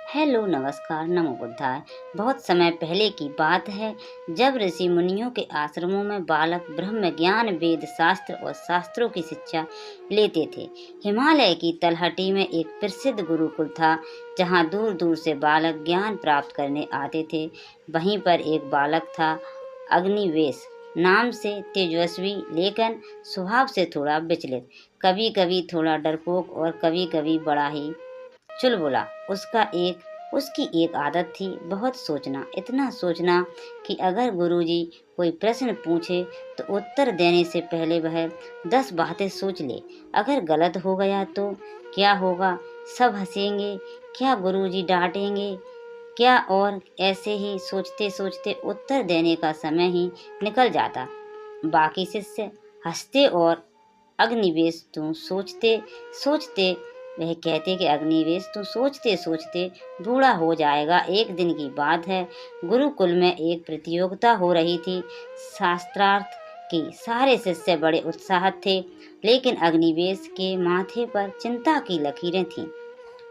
Hello नमस्कार नमो बुद्धाय। बहुत समय पहले की बात है जब ऋषि मुनियों के आश्रमों में बालक ब्रह्म ज्ञान वेद शास्त्र और शास्त्रों की शिक्षा लेते थे। हिमालय की तलहटी में एक प्रसिद्ध गुरुकुल था जहाँ दूर दूर से बालक ज्ञान प्राप्त करने आते थे। वहीं पर एक बालक था अग्निवेश नाम से, तेजस्वी लेकिन स्वभाव से थोड़ा विचलित, कभी कभी थोड़ा डरपोक और कभी कभी बड़ा ही चुलबुला। उसकी एक आदत थी बहुत सोचना, इतना सोचना कि अगर गुरुजी कोई प्रश्न पूछे तो उत्तर देने से पहले वह 10 बातें सोच ले। अगर गलत हो गया तो क्या होगा, सब हंसेंगे, क्या गुरुजी डांटेंगे क्या, और ऐसे ही सोचते सोचते उत्तर देने का समय ही निकल जाता। बाकी शिष्य हंसते और अग्निवेश तू सोचते सोचते वह कहते कि अग्निवेश तू सोचते सोचते बूढ़ा हो जाएगा। एक दिन की बात है, गुरुकुल में एक प्रतियोगिता हो रही थी शास्त्रार्थ की। सारे शिष्य बड़े उत्साहित थे, लेकिन अग्निवेश के माथे पर चिंता की लकीरें थीं।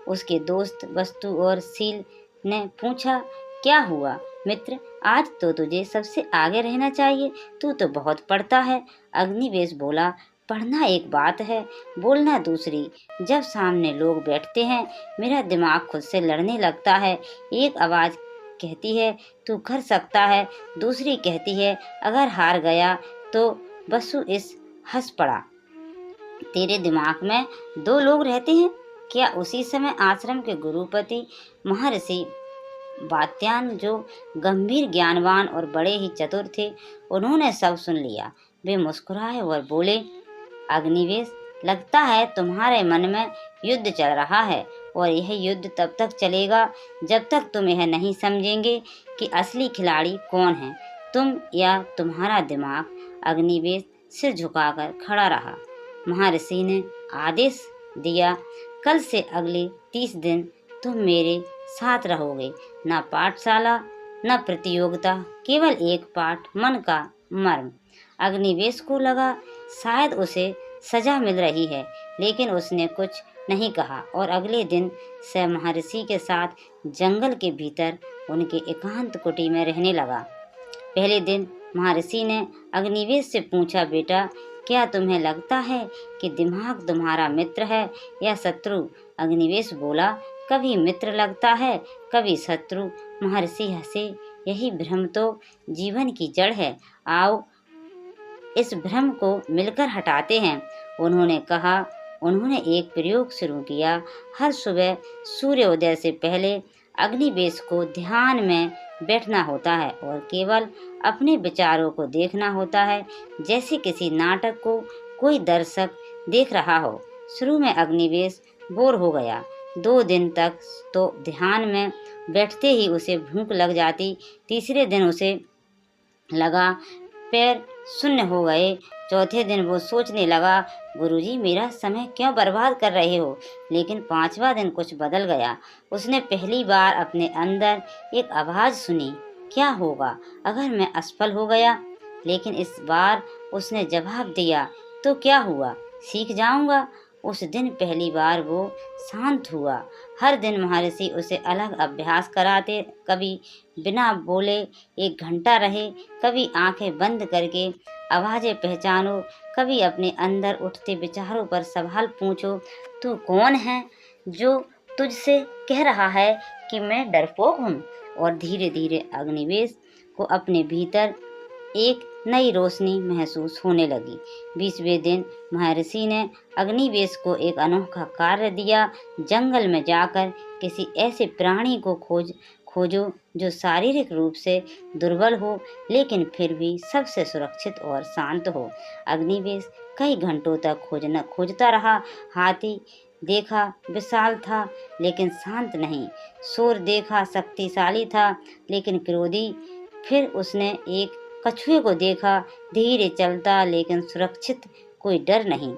उसके दोस्त वस्तु और सील ने पूछा, क्या हुआ मित्र, आज तो तुझे सबसे आगे रहना चाहिए, तू तो बहुत पढ़ता है। अग्निवेश बोला, पढ़ना एक बात है, बोलना दूसरी। जब सामने लोग बैठते हैं मेरा दिमाग खुद से लड़ने लगता है। एक आवाज़ कहती है तू कर सकता है, दूसरी कहती है अगर हार गया तो। बसु इस हंस पड़ा, तेरे दिमाग में दो लोग रहते हैं क्या? उसी समय आश्रम के गुरुपति महर्षि वात्यायन, जो गंभीर ज्ञानवान और बड़े ही चतुर थे, उन्होंने सब सुन लिया। वे मुस्कुराए और बोले, अग्निवेश, लगता है तुम्हारे मन में युद्ध चल रहा है, और यह युद्ध तब तक चलेगा जब तक तुम यह नहीं समझेंगे कि असली खिलाड़ी कौन है, तुम या तुम्हारा दिमाग। अग्निवेश सिर झुकाकर खड़ा रहा। महर्षि ने आदेश दिया, कल से अगले 30 दिन तुम मेरे साथ रहोगे। न पाठशाला न प्रतियोगिता, केवल एक पाठ, मन का मर्म। अग्निवेश को लगा शायद उसे सजा मिल रही है, लेकिन उसने कुछ नहीं कहा और अगले दिन से महर्षि के साथ जंगल के भीतर उनके एकांत कुटी में रहने लगा। पहले दिन महर्षि ने अग्निवेश से पूछा, बेटा, क्या तुम्हें लगता है कि दिमाग तुम्हारा मित्र है या शत्रु? अग्निवेश बोला, कभी मित्र लगता है, कभी शत्रु। महर्षि हंसे, यही भ्रम तो जीवन की जड़ है, आओ इस भ्रम को मिलकर हटाते हैं। उन्होंने कहा। उन्होंने एक प्रयोग शुरू किया। हर सुबह सूर्योदय से पहले अग्निवेश को ध्यान में बैठना होता है और केवल अपने विचारों को देखना होता है, जैसे किसी नाटक को कोई दर्शक देख रहा हो। शुरू में अग्निवेश बोर हो गया। 2 दिन तक तो ध्यान में बैठते ही उसे भूख लग जाती। तीसरे दिन उसे लगा पैर शून्य हो गए। चौथे दिन वो सोचने लगा, गुरुजी मेरा समय क्यों बर्बाद कर रहे हो। लेकिन 5वां दिन कुछ बदल गया। उसने पहली बार अपने अंदर एक आवाज़ सुनी, क्या होगा अगर मैं असफल हो गया? लेकिन इस बार उसने जवाब दिया, तो क्या हुआ, सीख जाऊंगा। उस दिन पहली बार वो शांत हुआ। हर दिन महर्षि उसे अलग अभ्यास कराते, कभी बिना बोले 1 घंटा रहे, कभी आंखें बंद करके आवाज़ें पहचानो, कभी अपने अंदर उठते विचारों पर सवाल पूछो, तू कौन है जो तुझसे कह रहा है कि मैं डरपोक हूँ? और धीरे धीरे अग्निवेश को अपने भीतर एक नई रोशनी महसूस होने लगी। 20वें दिन महर्षि ने अग्निवेश को एक अनोखा कार्य दिया। जंगल में जाकर किसी ऐसे प्राणी को खोजो जो शारीरिक रूप से दुर्बल हो, लेकिन फिर भी सबसे सुरक्षित और शांत हो। अग्निवेश कई घंटों तक खोजता रहा। हाथी देखा, विशाल था लेकिन शांत नहीं। शोर देखा, शक्तिशाली था लेकिन क्रोधी। फिर उसने एक कछुए को देखा, धीरे चलता लेकिन सुरक्षित, कोई डर नहीं,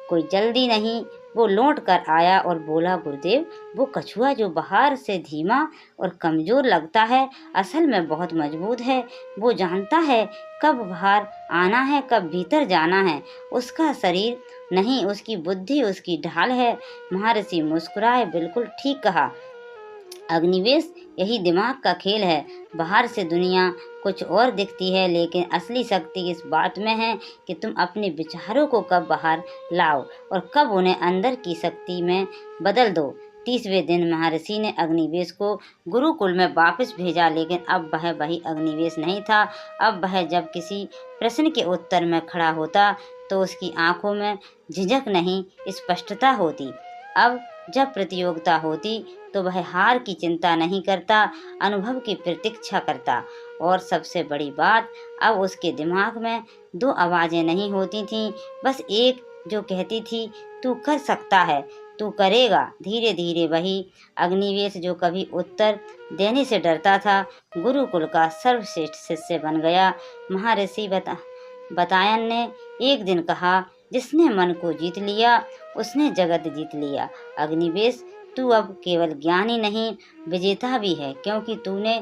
कोई जल्दी नहीं। वो लौट कर आया और बोला, गुरुदेव, वो कछुआ जो बाहर से धीमा और कमजोर लगता है, असल में बहुत मजबूत है। वो जानता है कब बाहर आना है, कब भीतर जाना है। उसका शरीर नहीं, उसकी बुद्धि उसकी ढाल है। महर्षि मुस्कुराए, बिल्कुल ठीक कहा। अग्निवेश यही दिमाग का खेल है। बाहर से दुनिया कुछ और दिखती है, लेकिन असली शक्ति इस बात में है कि तुम अपने विचारों को कब बाहर लाओ और कब उन्हें अंदर की शक्ति में बदल दो। 30वें दिन महर्षि ने अग्निवेश को गुरुकुल में वापस भेजा, लेकिन अब वह वही अग्निवेश नहीं था। अब वह जब किसी प्रश्न के उत्तर में खड़ा होता तो उसकी आंखों में झिझक नहीं, स्पष्टता होती। अब जब प्रतियोगिता होती तो वह हार की चिंता नहीं करता, अनुभव की प्रतीक्षा करता। और सबसे बड़ी बात, अब उसके दिमाग में दो आवाज़ें नहीं होती थीं, बस एक जो कहती थी, तू कर सकता है, तू करेगा। धीरे धीरे वही अग्निवेश जो कभी उत्तर देने से डरता था, गुरुकुल का सर्वश्रेष्ठ शिष्य बन गया। महर्षि बतायन ने एक दिन कहा, जिसने मन को जीत लिया उसने जगत जीत लिया। अग्निवेश, तू अब केवल ज्ञानी नहीं, विजेता भी है, क्योंकि तूने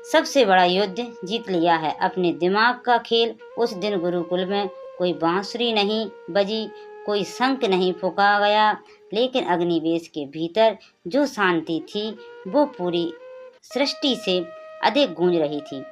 सबसे बड़ा युद्ध जीत लिया है, अपने दिमाग का खेल। उस दिन गुरुकुल में कोई बांसुरी नहीं बजी, कोई शंख नहीं फूंका गया, लेकिन अग्निवेश के भीतर जो शांति थी वो पूरी सृष्टि से अधिक गूंज रही थी।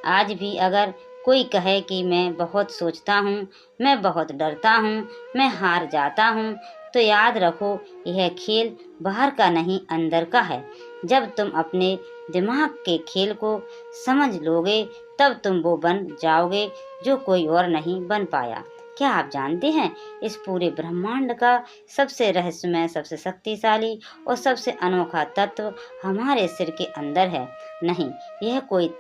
आज भी अगर कोई कहे कि मैं बहुत सोचता हूँ, मैं बहुत डरता हूँ, मैं हार जाता हूँ, तो याद रखो, यह खेल बाहर का नहीं, अंदर का है। जब तुम अपने दिमाग के खेल को समझ लोगे, तब तुम वो बन जाओगे जो कोई और नहीं बन पाया। क्या आप जानते हैं, इस पूरे ब्रह्मांड का सबसे रहस्यमय, सबसे शक्तिशाली और सबसे अनोखा तत्व हमारे सिर के अंदर है। नहीं, यह कोई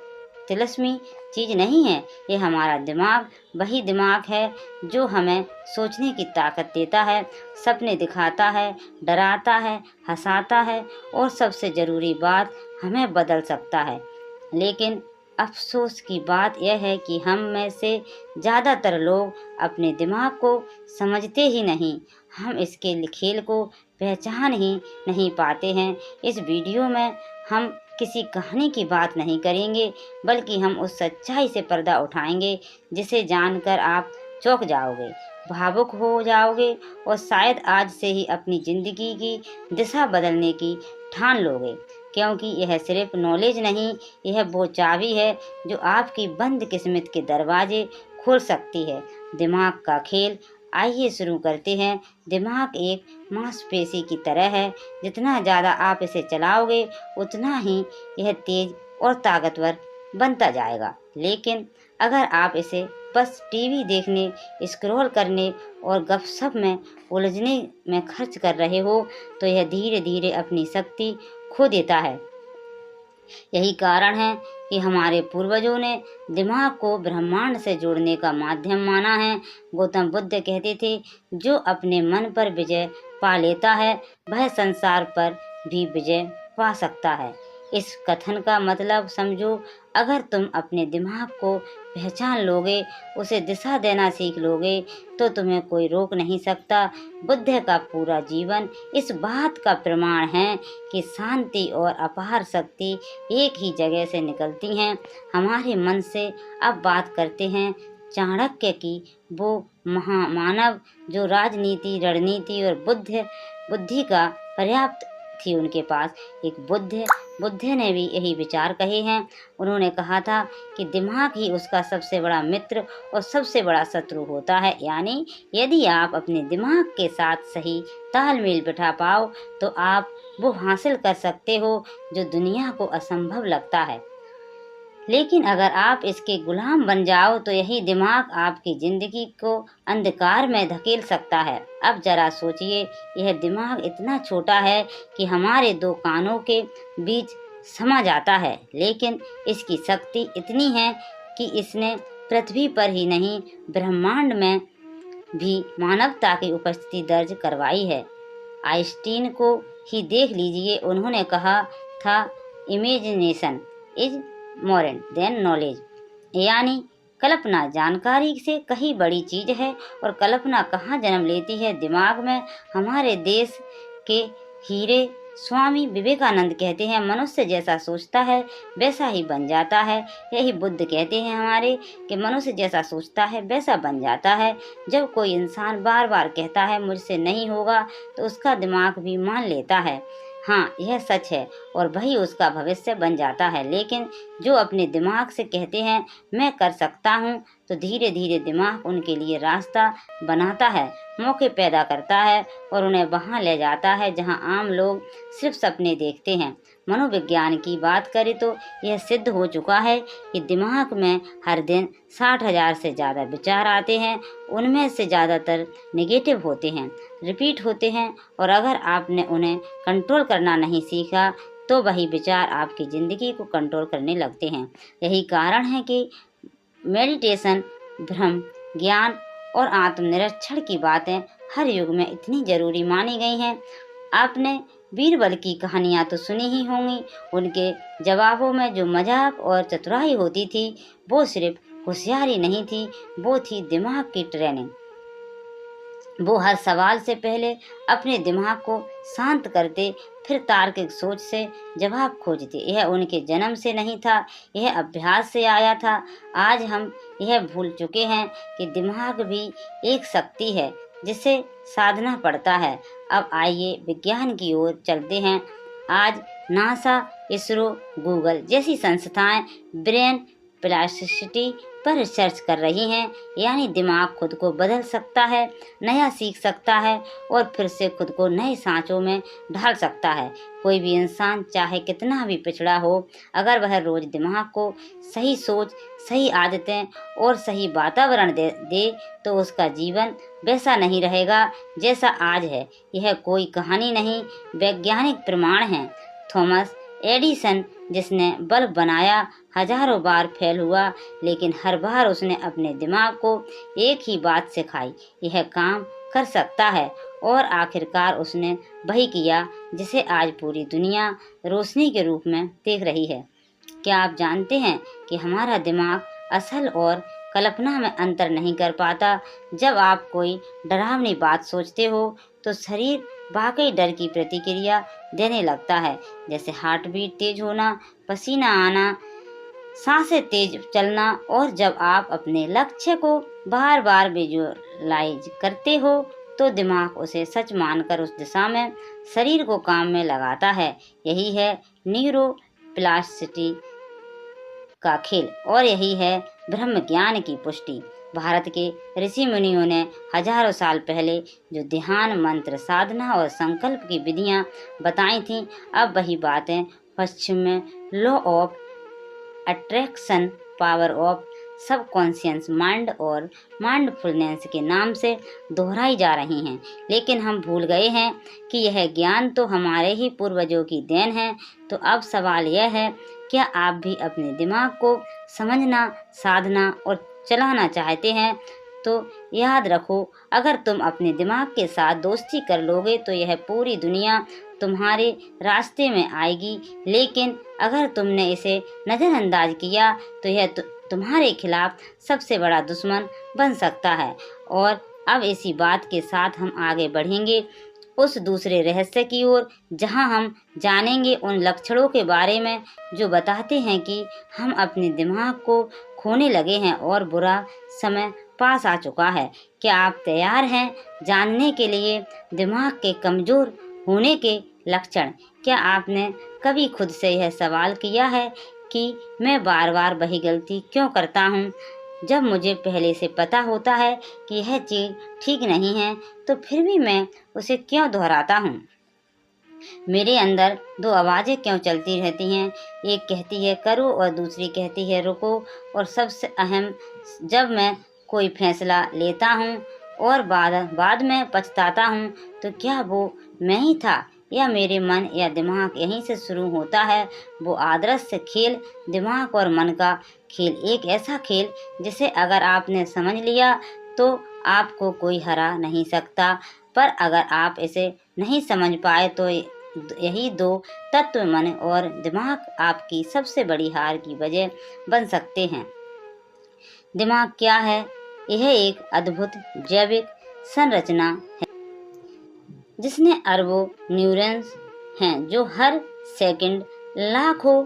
तिलस्मी चीज नहीं है, ये हमारा दिमाग, वही दिमाग है जो हमें सोचने की ताकत देता है, सपने दिखाता है, डराता है, हंसाता है और सबसे ज़रूरी बात, हमें बदल सकता है। लेकिन अफसोस की बात यह है कि हम में से ज़्यादातर लोग अपने दिमाग को समझते ही नहीं, हम इसके खेल को पहचान ही नहीं पाते हैं। इस वीडियो में हम किसी कहानी की बात नहीं करेंगे, बल्कि हम उस सच्चाई से पर्दा उठाएंगे जिसे जानकर आप चौंक जाओगे, भावुक हो जाओगे और शायद आज से ही अपनी ज़िंदगी की दिशा बदलने की ठान लोगे। क्योंकि यह सिर्फ नॉलेज नहीं, यह वो चाबी है जो आपकी बंद किस्मत के दरवाजे खोल सकती है। दिमाग का खेल, आइए शुरू करते हैं। दिमाग एक मांसपेशी की तरह है, जितना ज़्यादा आप इसे चलाओगे उतना ही यह तेज और ताकतवर बनता जाएगा। लेकिन अगर आप इसे बस टीवी देखने, स्क्रॉल करने और गपशप में उलझने में खर्च कर रहे हो, तो यह धीरे धीरे अपनी शक्ति खो देता है। यही कारण है कि हमारे पूर्वजों ने दिमाग को ब्रह्मांड से जोड़ने का माध्यम माना है। गौतम बुद्ध कहते थे, जो अपने मन पर विजय पा लेता है वह संसार पर भी विजय पा सकता है। इस कथन का मतलब समझो, अगर तुम अपने दिमाग को पहचान लोगे, उसे दिशा देना सीख लोगे, तो तुम्हें कोई रोक नहीं सकता। बुद्ध का पूरा जीवन इस बात का प्रमाण है कि शांति और अपार शक्ति एक ही जगह से निकलती हैं। हमारे मन से अब बात करते हैं चाणक्य की, वो महामानव जो राजनीति, रणनीति और बुद्धि का पर्याप्त थी उनके पास। एक बुद्ध ने भी यही विचार कहे हैं। उन्होंने कहा था कि दिमाग ही उसका सबसे बड़ा मित्र और सबसे बड़ा शत्रु होता है। यानी यदि आप अपने दिमाग के साथ सही तालमेल बिठा पाओ, तो आप वो हासिल कर सकते हो जो दुनिया को असंभव लगता है। लेकिन अगर आप इसके गुलाम बन जाओ, तो यही दिमाग आपकी ज़िंदगी को अंधकार में धकेल सकता है। अब जरा सोचिए, यह दिमाग इतना छोटा है कि हमारे दो कानों के बीच समा जाता है, लेकिन इसकी शक्ति इतनी है कि इसने पृथ्वी पर ही नहीं, ब्रह्मांड में भी मानवता की उपस्थिति दर्ज करवाई है। आइंस्टीन को ही देख लीजिए, उन्होंने कहा था, imagination is more than knowledge, यानी कल्पना जानकारी से कहीं बड़ी चीज है। और कल्पना कहाँ जन्म लेती है? दिमाग में। हमारे देश के हीरे स्वामी विवेकानंद कहते हैं, मनुष्य जैसा सोचता है वैसा ही बन जाता है। यही बुद्ध कहते हैं हमारे कि मनुष्य जैसा सोचता है वैसा बन जाता है। जब कोई इंसान बार बार कहता है मुझसे नहीं होगा, तो उसका दिमाग भी मान लेता है। हाँ, यह सच है और वही उसका भविष्य बन जाता है। लेकिन जो अपने दिमाग से कहते हैं मैं कर सकता हूँ, तो धीरे धीरे दिमाग उनके लिए रास्ता बनाता है, मौके पैदा करता है और उन्हें वहाँ ले जाता है जहाँ आम लोग सिर्फ सपने देखते हैं। मनोविज्ञान की बात करें तो यह सिद्ध हो चुका है कि दिमाग में हर दिन 60,000 से ज़्यादा विचार आते हैं। उनमें से ज़्यादातर नेगेटिव होते हैं, रिपीट होते हैं और अगर आपने उन्हें कंट्रोल करना नहीं सीखा तो वही विचार आपकी ज़िंदगी को कंट्रोल करने लगते हैं। यही कारण है कि मेडिटेशन, भ्रम, ज्ञान और आत्मनिरीक्षण की बातें हर युग में इतनी ज़रूरी मानी गई हैं। आपने बीरबल की कहानियाँ तो सुनी ही होंगी। उनके जवाबों में जो मजाक और चतुराई होती थी, वो सिर्फ होशियारी नहीं थी, वो थी दिमाग की ट्रेनिंग। वो हर सवाल से पहले अपने दिमाग को शांत करते, फिर तार्किक सोच से जवाब खोजते। यह उनके जन्म से नहीं था, यह अभ्यास से आया था। आज हम यह भूल चुके हैं कि दिमाग भी एक शक्ति है जिसे साधना पड़ता है। अब आइए विज्ञान की ओर चलते हैं। आज नासा, इसरो, गूगल जैसी संस्थाएं ब्रेन प्लास्टिसिटी पर रिसर्च कर रही हैं, यानी दिमाग खुद को बदल सकता है, नया सीख सकता है और फिर से खुद को नए सांचों में ढाल सकता है। कोई भी इंसान चाहे कितना भी पिछड़ा हो, अगर वह रोज दिमाग को सही सोच, सही आदतें और सही वातावरण दे तो उसका जीवन वैसा नहीं रहेगा जैसा आज है। यह कोई कहानी नहीं, वैज्ञानिक प्रमाण है। थॉमस एडिसन जिसने बल्ब बनाया, हजारों बार फेल हुआ, लेकिन हर बार उसने अपने दिमाग को एक ही बात सिखाई, यह काम कर सकता है, और आखिरकार उसने वही किया जिसे आज पूरी दुनिया रोशनी के रूप में देख रही है। क्या आप जानते हैं कि हमारा दिमाग असल और कल्पना में अंतर नहीं कर पाता? जब आप कोई डरावनी बात सोचते हो तो शरीर वाकई डर की प्रतिक्रिया देने लगता है, जैसे हार्ट बीट तेज होना, पसीना आना, सांसें तेज चलना। और जब आप अपने लक्ष्य को बार बार विजुअलाइज करते हो तो दिमाग उसे सच मानकर उस दिशा में शरीर को काम में लगाता है। यही है न्यूरोप्लास्टिसिटी का खेल और यही है ब्रह्म ज्ञान की पुष्टि। भारत के ऋषि मुनियों ने हजारों साल पहले जो ध्यान, मंत्र, साधना और संकल्प की विधियां बताई थीं, अब वही बातें पश्चिम में law of attraction, power of subconscious mind और माइंडफुलनेस के नाम से दोहराई जा रही हैं। लेकिन हम भूल गए हैं कि यह ज्ञान तो हमारे ही पूर्वजों की देन है। तो अब सवाल यह है, क्या आप भी अपने दिमाग को समझना, साधना और चलाना चाहते हैं? तो याद रखो, अगर तुम अपने दिमाग के साथ दोस्ती कर लोगे तो यह पूरी दुनिया तुम्हारे रास्ते में आएगी, लेकिन अगर तुमने इसे नज़रअंदाज किया तो यह तुम्हारे खिलाफ सबसे बड़ा दुश्मन बन सकता है। और अब इसी बात के साथ हम आगे बढ़ेंगे उस दूसरे रहस्य की ओर, जहां हम जानेंगे उन लक्षणों के बारे में जो बताते हैं कि हम अपने दिमाग को खोने लगे हैं और बुरा समय पास आ चुका है। क्या आप तैयार हैं जानने के लिए दिमाग के कमज़ोर होने के लक्षण? क्या आपने कभी खुद से यह सवाल किया है कि मैं बार बार वही गलती क्यों करता हूँ, जब मुझे पहले से पता होता है कि यह चीज़ ठीक नहीं है, तो फिर भी मैं उसे क्यों दोहराता हूँ? मेरे अंदर दो आवाज़ें क्यों चलती रहती हैं? एक कहती है करो और दूसरी कहती है रुको। और सबसे अहम, जब मैं कोई फैसला लेता हूँ और बाद में पछताता हूँ, तो क्या वो मैं ही था या मेरे मन या दिमाग? यहीं से शुरू होता है वो आदर्श खेल, दिमाग और मन का खेल। एक ऐसा खेल जिसे अगर आपने समझ लिया तो आपको कोई हरा नहीं सकता, पर अगर आप इसे नहीं समझ पाए तो यही दो तत्व, मन और दिमाग, आपकी सबसे बड़ी हार की वजह बन सकते हैं। दिमाग क्या है? यह एक अद्भुत जैविक संरचना है जिसमें अरबों न्यूरॉन्स हैं जो हर सेकंड लाखों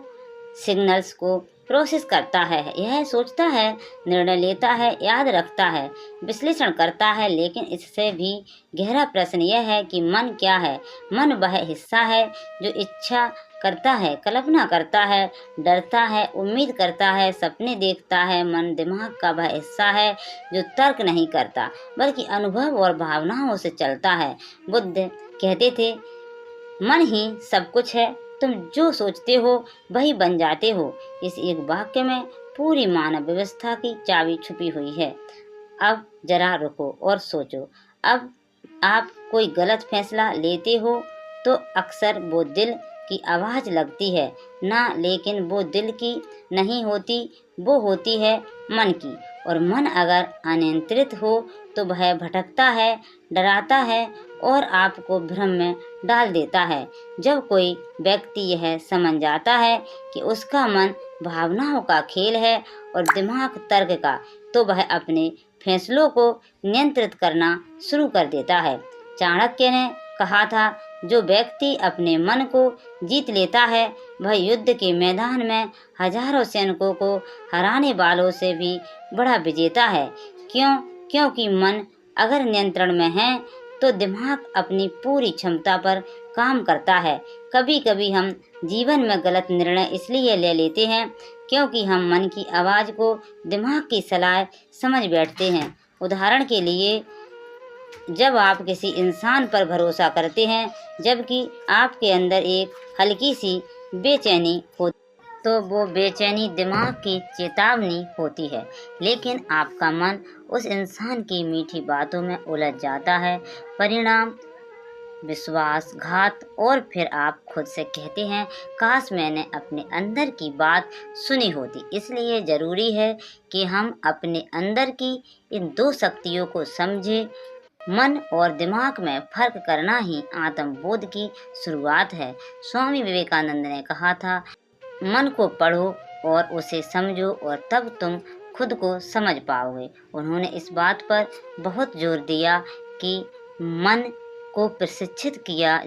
सिग्नल्स को प्रोसेस करता है, यह सोचता है, निर्णय लेता है, याद रखता है, विश्लेषण करता है। लेकिन इससे भी गहरा प्रश्न यह है कि मन क्या है। मन वह हिस्सा है जो इच्छा करता है, कल्पना करता है, डरता है, उम्मीद करता है, सपने देखता है। मन दिमाग का वह हिस्सा है जो तर्क नहीं करता, बल्कि अनुभव और भावनाओं से चलता है। बुद्ध कहते थे, मन ही सब कुछ है, तुम जो सोचते हो वही बन जाते हो। इस एक वाक्य में पूरी मानव व्यवस्था की चाबी छुपी हुई है। अब जरा रुको और सोचो। अब आप कोई गलत फैसला लेते हो तो अक्सर वो दिल की आवाज़ लगती है ना, लेकिन वो दिल की नहीं होती, वो होती है मन की। और मन अगर अनियंत्रित हो तो वह भटकता है, डराता है और आपको भ्रम में डाल देता है। जब कोई व्यक्ति यह समझ जाता है कि उसका मन भावनाओं का खेल है और दिमाग तर्क का, तो वह अपने फैसलों को नियंत्रित करना शुरू कर देता है। चाणक्य ने कहा था, जो व्यक्ति अपने मन को जीत लेता है वह युद्ध के मैदान में हजारों सैनिकों को हराने वालों से भी बड़ा विजेता है। क्यों? क्योंकि मन अगर नियंत्रण में है तो दिमाग अपनी पूरी क्षमता पर काम करता है। कभी कभी हम जीवन में गलत निर्णय इसलिए ले लेते हैं क्योंकि हम मन की आवाज़ को दिमाग की सलाह समझ बैठते हैं। उदाहरण के लिए, जब आप किसी इंसान पर भरोसा करते हैं जबकि आपके अंदर एक हल्की सी बेचैनी होती, तो वो बेचैनी दिमाग की चेतावनी होती है। लेकिन आपका मन उस इंसान की मीठी बातों में उलझ जाता है। परिणाम विश्वासघात। और फिर आप खुद से कहते हैं, काश मैंने अपने अंदर की बात सुनी होती। इसलिए ज़रूरी है कि हम अपने अंदर की इन दो शक्तियों को समझें। मन और दिमाग में फर्क करना ही आत्मबोध की शुरुआत है। स्वामी विवेकानंद ने कहा था, मन को पढ़ो और उसे समझो और तब तुम खुद को समझ पाओगे। उन्होंने इस बात पर बहुत जोर दिया कि मन को प्रशिक्षित किया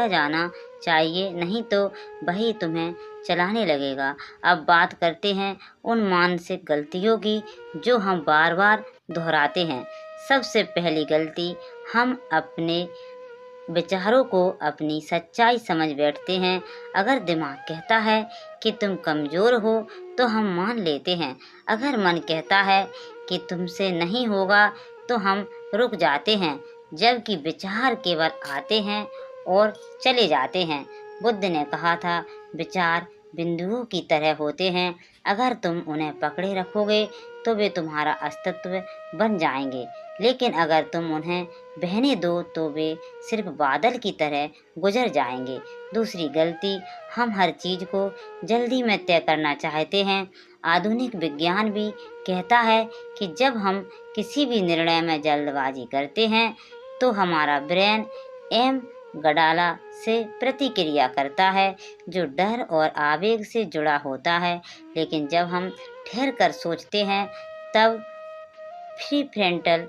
जाना चाहिए, नहीं तो वही तुम्हें चलाने लगेगा। अब बात करते हैं उन मानसिक गलतियों की जो हम बार बार दोहराते हैं। सबसे पहली गलती, हम अपने विचारों को अपनी सच्चाई समझ बैठते हैं। अगर दिमाग कहता है कि तुम कमज़ोर हो तो हम मान लेते हैं। अगर मन कहता है कि तुमसे नहीं होगा तो हम रुक जाते हैं, जबकि विचार केवल आते हैं और चले जाते हैं। बुद्ध ने कहा था, विचार बिंदुओं की तरह होते हैं, अगर तुम उन्हें पकड़े रखोगे तो वे तुम्हारा अस्तित्व बन जाएंगे, लेकिन अगर तुम उन्हें बहने दो तो वे सिर्फ बादल की तरह गुजर जाएंगे। दूसरी गलती, हम हर चीज़ को जल्दी में तय करना चाहते हैं। आधुनिक विज्ञान भी कहता है कि जब हम किसी भी निर्णय में जल्दबाजी करते हैं तो हमारा ब्रेन एम्गडाला से प्रतिक्रिया करता है जो डर और आवेग से जुड़ा होता है। लेकिन जब हम ठहर कर सोचते हैं तब प्रीफ्रंटल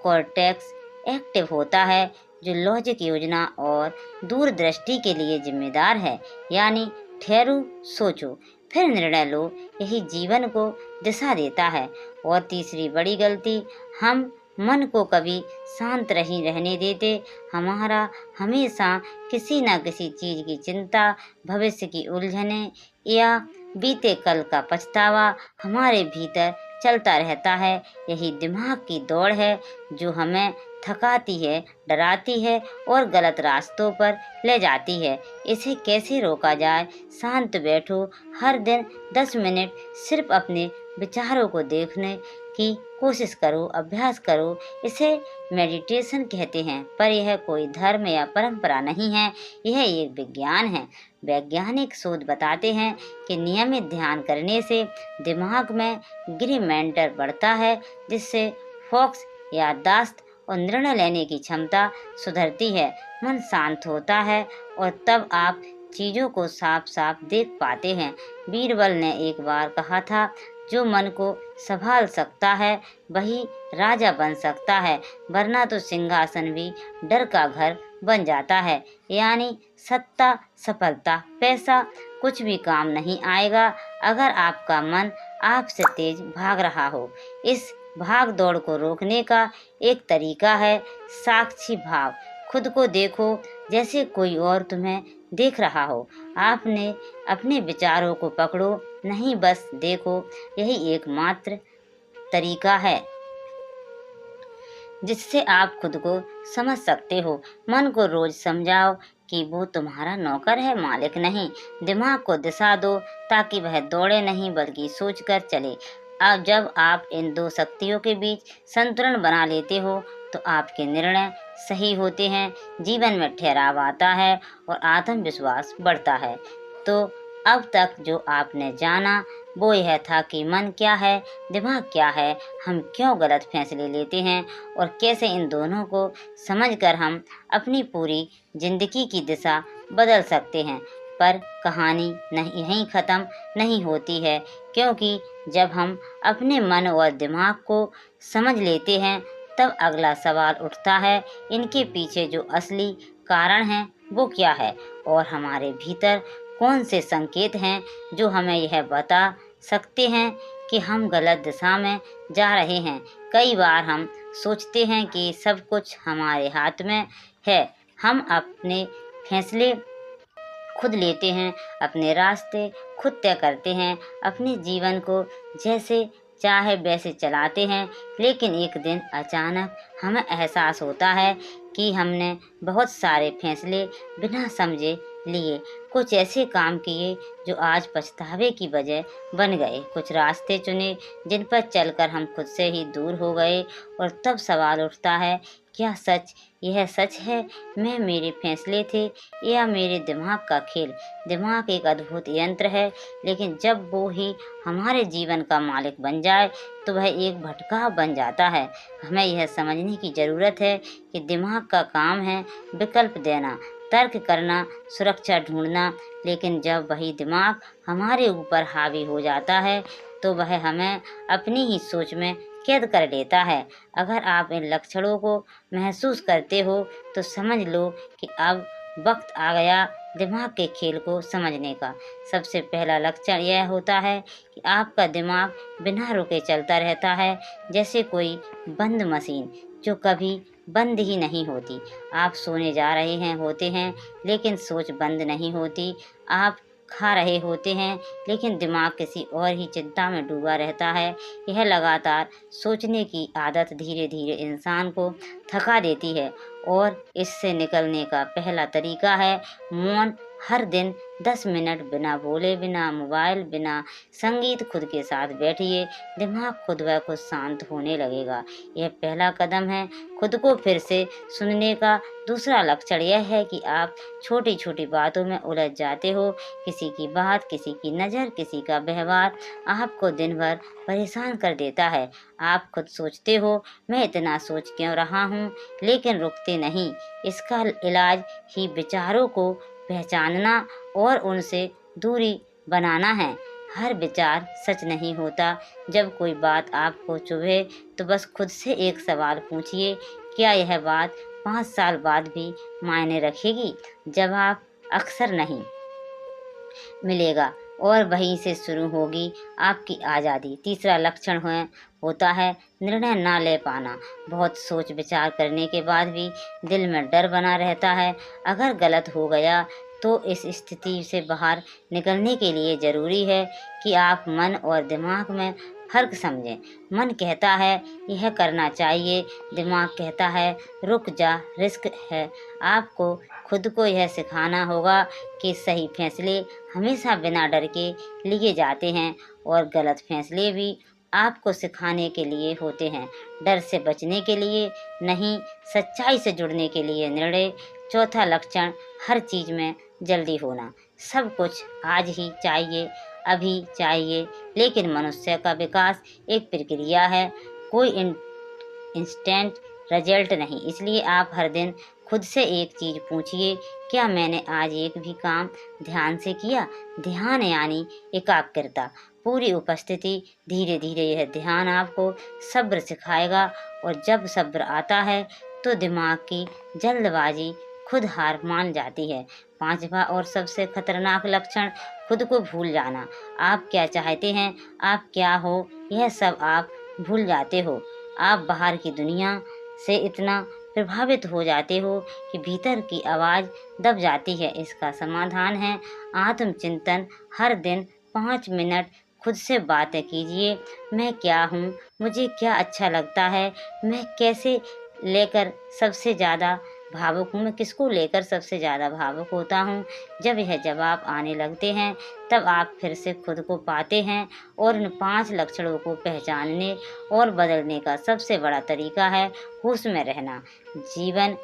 कॉर्टेक्स एक्टिव होता है जो लॉजिक, योजना और दूरदृष्टि के लिए जिम्मेदार है। यानी ठहरो, सोचो, फिर निर्णय लो, यही जीवन को दिशा देता है। और तीसरी बड़ी गलती, हम मन को कभी शांत नहीं रहने देते। हमारा हमेशा किसी न किसी चीज़ की चिंता, भविष्य की उलझने या बीते कल का पछतावा हमारे भीतर चलता रहता है। यही दिमाग की दौड़ है जो हमें थकाती है, डराती है और गलत रास्तों पर ले जाती है। इसे कैसे रोका जाए? शांत बैठो, हर दिन 10 मिनट सिर्फ अपने विचारों को देखने की कोशिश करो, अभ्यास करो। इसे मेडिटेशन कहते हैं, पर यह कोई धर्म या परंपरा नहीं है, यह एक विज्ञान है। वैज्ञानिक शोध बताते हैं कि नियमित ध्यान करने से दिमाग में ग्रे मैटर बढ़ता है, जिससे फोकस, याददाश्त और निर्णय लेने की क्षमता सुधरती है। मन शांत होता है और तब आप चीज़ों को साफ साफ देख पाते हैं। बीरबल ने एक बार कहा था, जो मन को संभाल सकता है वही राजा बन सकता है, वरना तो सिंहासन भी डर का घर बन जाता है। यानी सत्ता, सफलता, पैसा कुछ भी काम नहीं आएगा अगर आपका मन आपसे तेज भाग रहा हो। इस भाग दौड़ को रोकने का एक तरीका है साक्षी भाव। खुद को देखो जैसे कोई और तुम्हें देख रहा हो। आपने अपने विचारों को पकड़ो नहीं, बस देखो। यही एकमात्र तरीका है जिससे आप खुद को समझ सकते हो। मन को रोज समझाओ कि वो तुम्हारा नौकर है, मालिक नहीं। दिमाग को दिशा दो ताकि वह दौड़े नहीं बल्कि सोच कर चले। अब जब आप इन दो शक्तियों के बीच संतुलन बना लेते हो तो आपके निर्णय सही होते हैं, जीवन में ठहराव आता है और आत्मविश्वास बढ़ता है। तो अब तक जो आपने जाना वो यह था कि मन क्या है, दिमाग क्या है, हम क्यों गलत फैसले लेते हैं और कैसे इन दोनों को समझकर हम अपनी पूरी जिंदगी की दिशा बदल सकते हैं। पर कहानी नहीं यहीं ख़त्म नहीं होती है, क्योंकि जब हम अपने मन और दिमाग को समझ लेते हैं तब अगला सवाल उठता है, इनके पीछे जो असली कारण है वो क्या है और हमारे भीतर कौन से संकेत हैं जो हमें यह बता सकते हैं कि हम गलत दिशा में जा रहे हैं। कई बार हम सोचते हैं कि सब कुछ हमारे हाथ में है, हम अपने फैसले खुद लेते हैं, अपने रास्ते खुद तय करते हैं, अपने जीवन को जैसे चाहे वैसे चलाते हैं। लेकिन एक दिन अचानक हमें एहसास होता है कि हमने बहुत सारे फैसले बिना समझे लिए, कुछ ऐसे काम किए जो आज पछतावे की वजह बन गए, कुछ रास्ते चुने जिन पर चलकर हम खुद से ही दूर हो गए। और तब सवाल उठता है, क्या यह सच है मैं मेरे फैसले थे या मेरे दिमाग का खेल। दिमाग एक अद्भुत यंत्र है, लेकिन जब वो ही हमारे जीवन का मालिक बन जाए तो वह एक भटकाव बन जाता है। हमें यह समझने की ज़रूरत है कि दिमाग का काम है विकल्प देना, तर्क करना, सुरक्षा ढूंढना, लेकिन जब वही दिमाग हमारे ऊपर हावी हो जाता है तो वह हमें अपनी ही सोच में कैद कर लेता है। अगर आप इन लक्षणों को महसूस करते हो तो समझ लो कि अब वक्त आ गया दिमाग के खेल को समझने का। सबसे पहला लक्षण यह होता है कि आपका दिमाग बिना रुके चलता रहता है, जैसे कोई बंद मशीन जो कभी बंद ही नहीं होती। आप सोने जा रहे हैं होते हैं लेकिन सोच बंद नहीं होती। आप खा रहे होते हैं लेकिन दिमाग किसी और ही चिंता में डूबा रहता है। यह लगातार सोचने की आदत धीरे धीरे इंसान को थका देती है और इससे निकलने का पहला तरीका है मौन। हर दिन 10 मिनट बिना बोले, बिना मोबाइल, बिना संगीत खुद के साथ बैठिए। दिमाग खुद ब खुद शांत होने लगेगा। यह पहला कदम है खुद को फिर से सुनने का। दूसरा लक्षण यह है कि आप छोटी छोटी बातों में उलझ जाते हो। किसी की बात, किसी की नज़र, किसी का व्यवहार आपको दिन भर परेशान कर देता है। आप खुद सोचते हो मैं इतना सोच क्यों रहा हूँ, लेकिन रुकते नहीं। इसका इलाज ही विचारों को पहचानना और उनसे दूरी बनाना है। हर विचार सच नहीं होता। जब कोई बात आपको चुभे तो बस खुद से एक सवाल पूछिए, क्या यह बात 5 साल बाद भी मायने रखेगी? जवाब अक्सर नहीं मिलेगा और वहीं से शुरू होगी आपकी आज़ादी। तीसरा लक्षण होता है निर्णय ना ले पाना। बहुत सोच विचार करने के बाद भी दिल में डर बना रहता है, अगर गलत हो गया तो। इस स्थिति से बाहर निकलने के लिए ज़रूरी है कि आप मन और दिमाग में फ़र्क समझें। मन कहता है यह करना चाहिए, दिमाग कहता है रुक जा, रिस्क है। आपको खुद को यह सिखाना होगा कि सही फैसले हमेशा बिना डर के लिए जाते हैं और गलत फैसले भी आपको सिखाने के लिए होते हैं, डर से बचने के लिए नहीं, सच्चाई से जुड़ने के लिए निर्णय। चौथा लक्षण हर चीज़ में जल्दी होना। सब कुछ आज ही चाहिए, अभी चाहिए, लेकिन मनुष्य का विकास एक प्रक्रिया है, कोई इंस्टेंट रिजल्ट नहीं। इसलिए आप हर दिन खुद से एक चीज़ पूछिए, क्या मैंने आज एक भी काम ध्यान से किया? ध्यान यानी एकाग्रता, पूरी उपस्थिति। धीरे धीरे यह ध्यान आपको सब्र सिखाएगा और जब सब्र आता है तो दिमाग की जल्दबाजी खुद हार मान जाती है। 5वां और सबसे खतरनाक लक्षण, खुद को भूल जाना। आप क्या चाहते हैं, आप क्या हो, यह सब आप भूल जाते हो। आप बाहर की दुनिया से इतना प्रभावित हो जाते हो कि भीतर की आवाज़ दब जाती है। इसका समाधान है आत्मचिंतन। हर दिन 5 मिनट खुद से बातें कीजिए। मैं क्या हूँ, मुझे क्या अच्छा लगता है, मैं कैसे लेकर सबसे ज़्यादा भावुक हूँ, मैं किसको लेकर सबसे ज़्यादा भावुक होता हूँ। जब यह जवाब आने लगते हैं तब आप फिर से खुद को पाते हैं और इन 5 लक्षणों को पहचानने और बदलने का सबसे बड़ा तरीका है होश में रहना। जीवन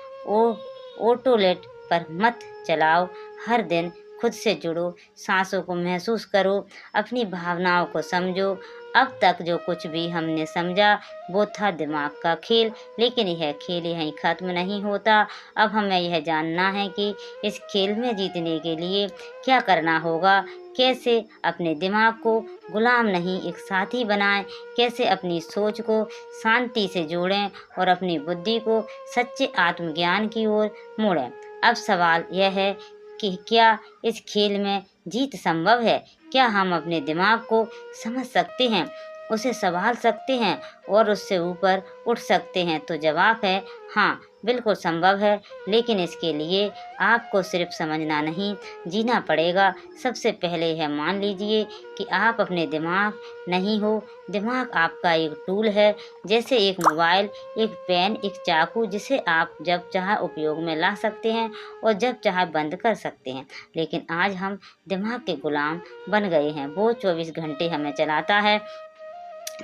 ऑटोलेट पर मत चलाओ। हर दिन खुद से जुड़ो, सांसों को महसूस करो, अपनी भावनाओं को समझो। अब तक जो कुछ भी हमने समझा वो था दिमाग का खेल, लेकिन यह खेल यहीं खत्म नहीं होता। अब हमें यह जानना है कि इस खेल में जीतने के लिए क्या करना होगा। कैसे अपने दिमाग को गुलाम नहीं एक साथी बनाएं, कैसे अपनी सोच को शांति से जोड़ें और अपनी बुद्धि को सच्चे आत्मज्ञान की ओर मोड़ें। अब सवाल यह है कि क्या इस खेल में जीत संभव है? क्या हम अपने दिमाग को समझ सकते हैं, उसे संभाल सकते हैं और उससे ऊपर उठ सकते हैं? तो जवाब है हाँ, बिल्कुल संभव है, लेकिन इसके लिए आपको सिर्फ समझना नहीं, जीना पड़ेगा। सबसे पहले यह मान लीजिए कि आप अपने दिमाग नहीं हो। दिमाग आपका एक टूल है, जैसे एक मोबाइल, एक पेन, एक चाकू, जिसे आप जब चाहे उपयोग में ला सकते हैं और जब चाहे बंद कर सकते हैं। लेकिन आज हम दिमाग के गुलाम बन गए हैं। वो 24 घंटे हमें चलाता है,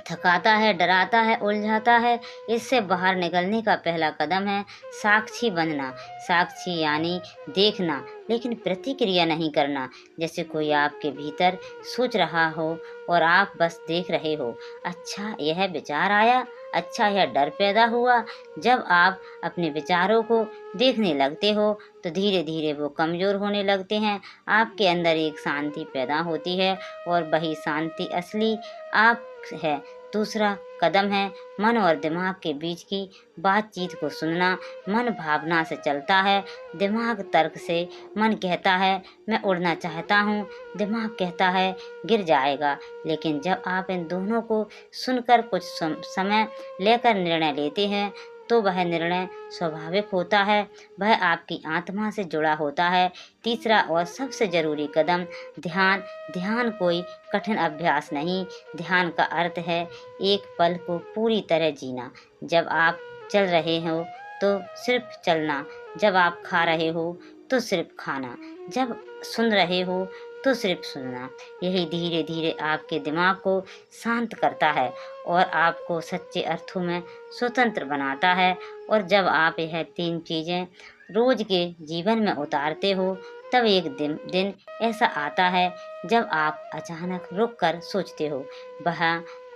थकाता है, डराता है, उलझाता है। इससे बाहर निकलने का पहला कदम है साक्षी बनना। साक्षी यानी देखना लेकिन प्रतिक्रिया नहीं करना। जैसे कोई आपके भीतर सोच रहा हो और आप बस देख रहे हो। अच्छा यह विचार आया, अच्छा यह डर पैदा हुआ। जब आप अपने विचारों को देखने लगते हो तो धीरे धीरे वो कमज़ोर होने लगते हैं। आपके अंदर एक शांति पैदा होती है और वही शांति असली आप है। दूसरा कदम है मन और दिमाग के बीच की बातचीत को सुनना। मन भावना से चलता है, दिमाग तर्क से। मन कहता है मैं उड़ना चाहता हूँ, दिमाग कहता है गिर जाएगा। लेकिन जब आप इन दोनों को सुनकर कुछ समय लेकर निर्णय लेते हैं तो वह निर्णय स्वाभाविक होता है, वह आपकी आत्मा से जुड़ा होता है। तीसरा और सबसे ज़रूरी कदम ध्यान। ध्यान कोई कठिन अभ्यास नहीं, ध्यान का अर्थ है एक पल को पूरी तरह जीना। जब आप चल रहे हो तो सिर्फ चलना, जब आप खा रहे हो तो सिर्फ खाना, जब सुन रहे हो तो सिर्फ सुनना। यही धीरे धीरे आपके दिमाग को शांत करता है और आपको सच्चे अर्थों में स्वतंत्र बनाता है। और जब आप यह 3 चीज़ें रोज के जीवन में उतारते हो तब एक दिन ऐसा आता है जब आप अचानक रुक कर सोचते हो, वह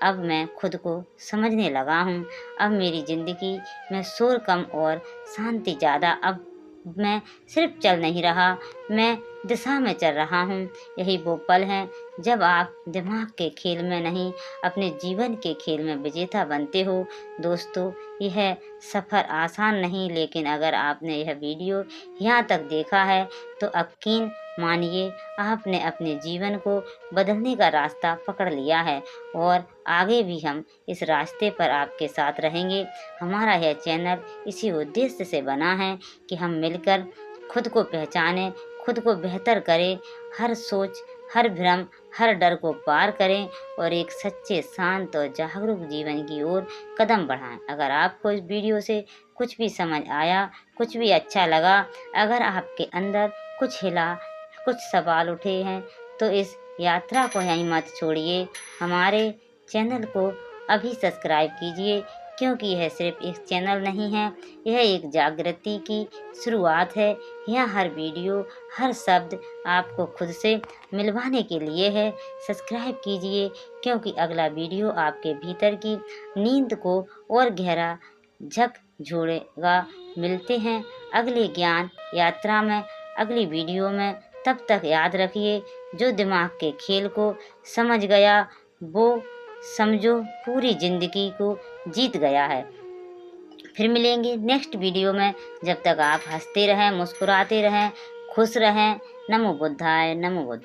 अब मैं खुद को समझने लगा हूँ। अब मेरी ज़िंदगी में शोर कम और शांति ज़्यादा। अब मैं सिर्फ चल नहीं रहा, मैं दिशा में चल रहा हूँ। यही वो पल हैं जब आप दिमाग के खेल में नहीं, अपने जीवन के खेल में विजेता बनते हो। दोस्तों, यह सफ़र आसान नहीं, लेकिन अगर आपने यह वीडियो यहाँ तक देखा है तो यकीन मानिए आपने अपने जीवन को बदलने का रास्ता पकड़ लिया है और आगे भी हम इस रास्ते पर आपके साथ रहेंगे। हमारा यह चैनल इसी उद्देश्य से बना है कि हम मिलकर खुद को पहचानें, खुद को बेहतर करें, हर सोच, हर भ्रम, हर डर को पार करें और एक सच्चे, शांत और जागरूक जीवन की ओर कदम बढ़ाएं। अगर आपको इस वीडियो से कुछ भी समझ आया, कुछ भी अच्छा लगा, अगर आपके अंदर कुछ हिला, कुछ सवाल उठे हैं तो इस यात्रा को यहीं मत छोड़िए। हमारे चैनल को अभी सब्सक्राइब कीजिए, क्योंकि यह सिर्फ एक चैनल नहीं है, यह एक जागृति की शुरुआत है। यह हर वीडियो, हर शब्द आपको खुद से मिलवाने के लिए है। सब्सक्राइब कीजिए, क्योंकि अगला वीडियो आपके भीतर की नींद को और गहरा झकझोरेगा। मिलते हैं अगले ज्ञान यात्रा में, अगली वीडियो में। तब तक याद रखिए, जो दिमाग के खेल को समझ गया वो समझो पूरी जिंदगी को जीत गया है। फिर मिलेंगे नेक्स्ट वीडियो में। जब तक आप हंसते रहें, मुस्कुराते रहें, खुश रहें। नमो बुद्धाय, नमो बुद्धाय।